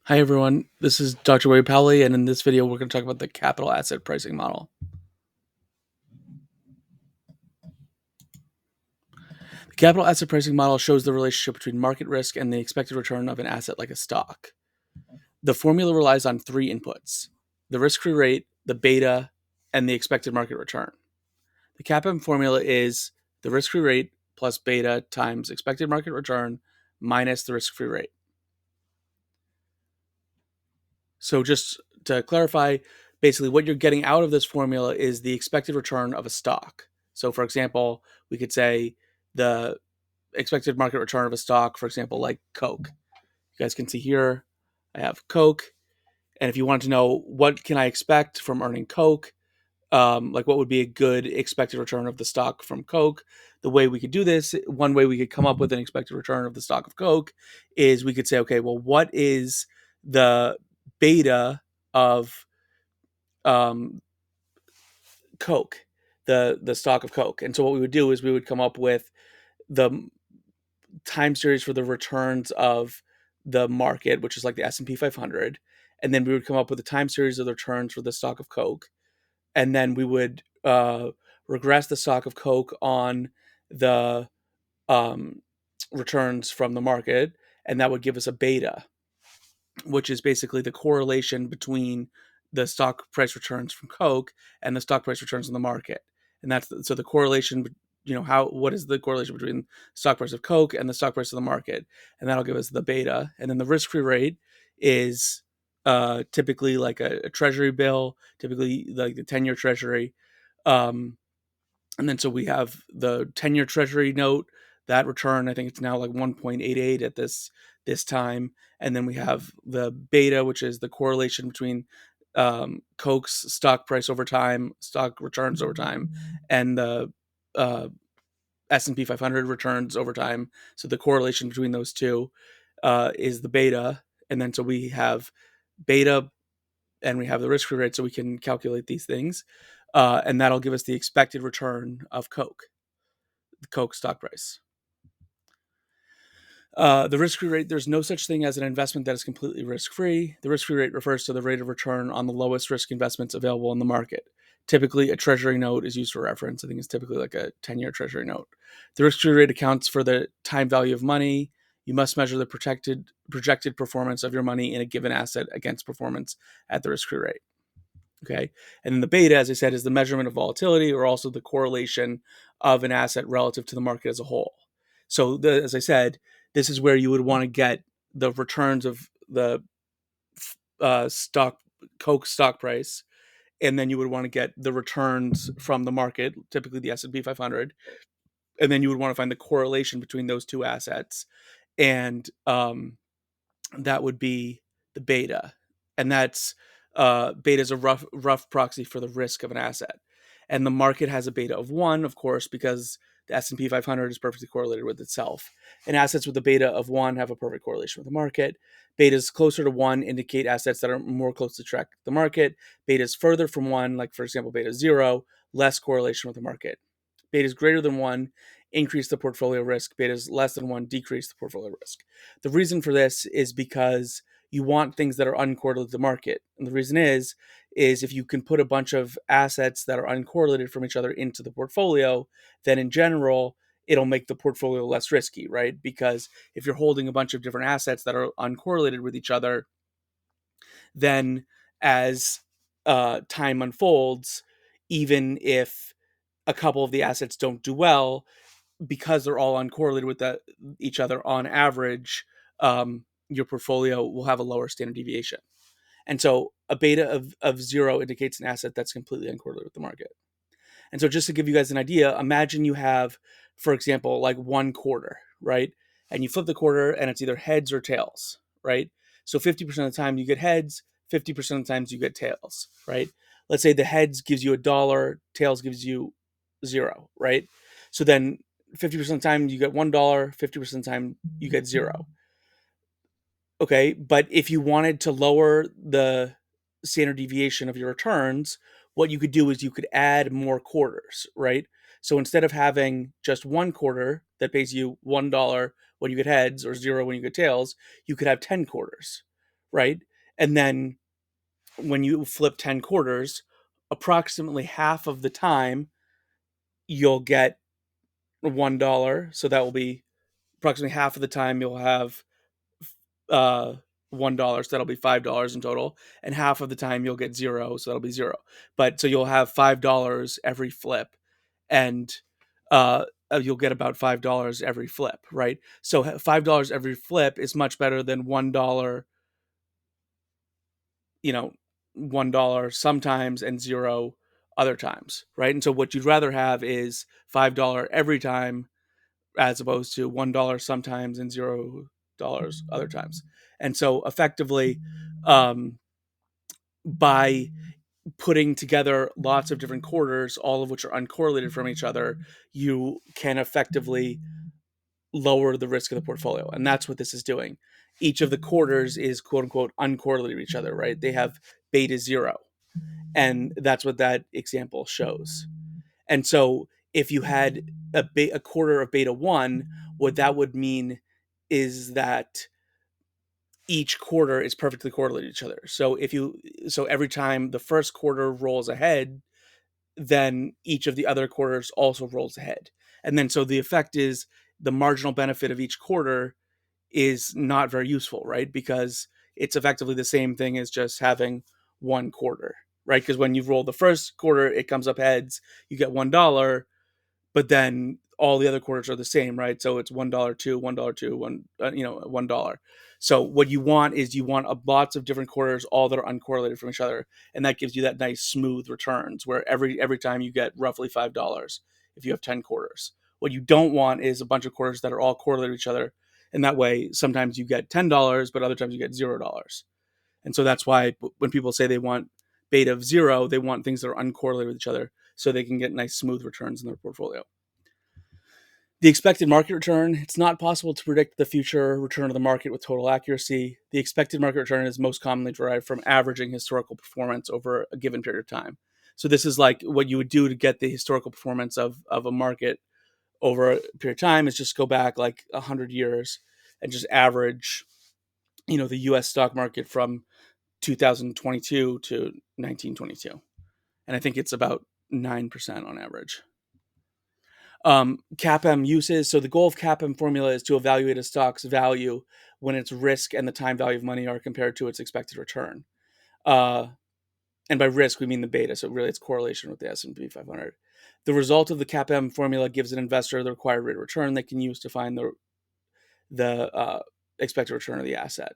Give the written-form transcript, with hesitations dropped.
Hi everyone, this is Dr. Wade Powley, and in this video we're going to talk about the capital asset pricing model. The capital asset pricing model shows the relationship between market risk and the expected return of an asset like a stock. The formula relies on three inputs: the risk-free rate, the beta, and the expected market return. The Capm formula is the risk-free rate plus beta times expected market return minus the risk-free rate. So just to clarify, basically what you're getting out of this formula is the expected return of a stock. So for example, we could say the expected market return of a stock, for example, like Coke. You guys can see here, I have Coke. And if you want to know what can I expect from earning Coke, like what would be a good expected return of the stock from Coke, the way we could do this, one way we could come up with an expected return of the stock of Coke is we could say, okay, well, what is the beta of Coke, the stock of Coke? And so what we would do is we would come up with the time series for the returns of the market, which is like the S&P 500, and then we would come up with a time series of the returns for the stock of Coke, and then we would regress the stock of Coke on the um, returns from the market, and that would give us a beta, which is basically the correlation between the stock price returns from Coke and the stock price returns in the market. And that's so the correlation, what is the correlation between stock price of Coke and the stock price of the market? And that'll give us the beta. And then the risk-free rate is typically like a treasury bill, typically like the 10-year treasury. And then so we have the 10-year treasury note, that return, I think it's now like 1.88 at this time. And then we have the beta, which is the correlation between Coke's stock price over time, stock returns over time, and the uh, S&P 500 returns over time. So the correlation between those two is the beta. And then so we have beta and we have the risk-free rate, so we can calculate these things. And that'll give us the expected return of Coke, the Coke stock price. The risk-free rate, there's no such thing as an investment that is completely risk-free. The risk-free rate refers to the rate of return on the lowest risk investments available in the market. Typically, a treasury note is used for reference. I think it's typically like a 10-year treasury note. The risk-free rate accounts for the time value of money. You must measure the projected performance of your money in a given asset against performance at the risk-free rate. Okay. And then the beta, as I said, is the measurement of volatility, or also the correlation of an asset relative to the market as a whole. So as I said, this is where you would want to get the returns of the stock Coke stock price, and then you would want to get the returns from the market, typically the S&P 500, and then you would want to find the correlation between those two assets, and that would be the beta, and that's beta is a rough proxy for the risk of an asset, and the market has a beta of 1, of course, because the S&P 500 is perfectly correlated with itself, and assets with a beta of 1 have a perfect correlation with the market. Betas closer to 1 indicate assets that are more closely track the market. Betas further from 1, like for example beta 0, less correlation with the market. Betas greater than 1 increase the portfolio risk. Betas less than 1 decrease the portfolio risk. The reason for this is because you want things that are uncorrelated to the market. And the reason is if you can put a bunch of assets that are uncorrelated from each other into the portfolio, then in general, it'll make the portfolio less risky, right? Because if you're holding a bunch of different assets that are uncorrelated with each other, then as time unfolds, even if a couple of the assets don't do well, because they're all uncorrelated with each other on average, your portfolio will have a lower standard deviation. And so a beta of 0 indicates an asset that's completely uncorrelated with the market. And so just to give you guys an idea, imagine you have, for example, like one quarter, right? And you flip the quarter and it's either heads or tails, right? So 50% of the time you get heads, 50% of the times you get tails, right? Let's say the heads gives you $1, tails gives you 0, right? So then 50% of the time you get $1, 50% of the time you get 0. Okay, but if you wanted to lower the standard deviation of your returns, what you could do is you could add more quarters, right? So instead of having just one quarter that pays you $1 when you get heads or 0 when you get tails, you could have 10 quarters, right? And then when you flip 10 quarters, approximately half of the time you'll get $1. So that will be approximately half of the time you'll have uh $1. So that'll be $5 in total. And half of the time you'll get zero. So that'll be zero. But so you'll have $5 every flip, and you'll get about $5 every flip, right? So $5 every flip is much better than $1, you know, $1 sometimes and zero other times, right? And so what you'd rather have is $5 every time as opposed to $1 sometimes and $0 other times. And so effectively, um, by putting together lots of different quarters, all of which are uncorrelated from each other, you can effectively lower the risk of the portfolio. And that's what this is doing. Each of the quarters is quote unquote uncorrelated with each other, right? They have beta zero. And that's what that example shows. And so if you had a quarter of beta one, what that would mean is that each quarter is perfectly correlated to each other. So every time the first quarter rolls ahead, then each of the other quarters also rolls ahead. And then so the effect is the marginal benefit of each quarter is not very useful, right? Because it's effectively the same thing as just having one quarter, right? Because when you roll the first quarter, it comes up heads, you get $1, but then all the other quarters are the same, right? So it's $1, two, $1, two, $1. So what you want is you want lots of different quarters, all that are uncorrelated from each other, and that gives you that nice smooth returns where every time you get roughly $5 if you have 10 quarters. What you don't want is a bunch of quarters that are all correlated with each other, and that way sometimes you get $10, but other times you get $0. And so that's why when people say they want beta of zero, they want things that are uncorrelated with each other so they can get nice smooth returns in their portfolio. The expected market return, it's not possible to predict the future return of the market with total accuracy. The expected market return is most commonly derived from averaging historical performance over a given period of time. So this is like what you would do to get the historical performance of a market over a period of time is just go back like 100 years and just average, the US stock market from 2022 to 1922. And I think it's about 9% on average. Capm uses. So the goal of Capm formula is to evaluate a stock's value when its risk and the time value of money are compared to its expected return. Uh, and by risk, we mean the beta. So really, it's correlation with the S&P 500. The result of the Capm formula gives an investor the required rate of return they can use to find the expected return of the asset.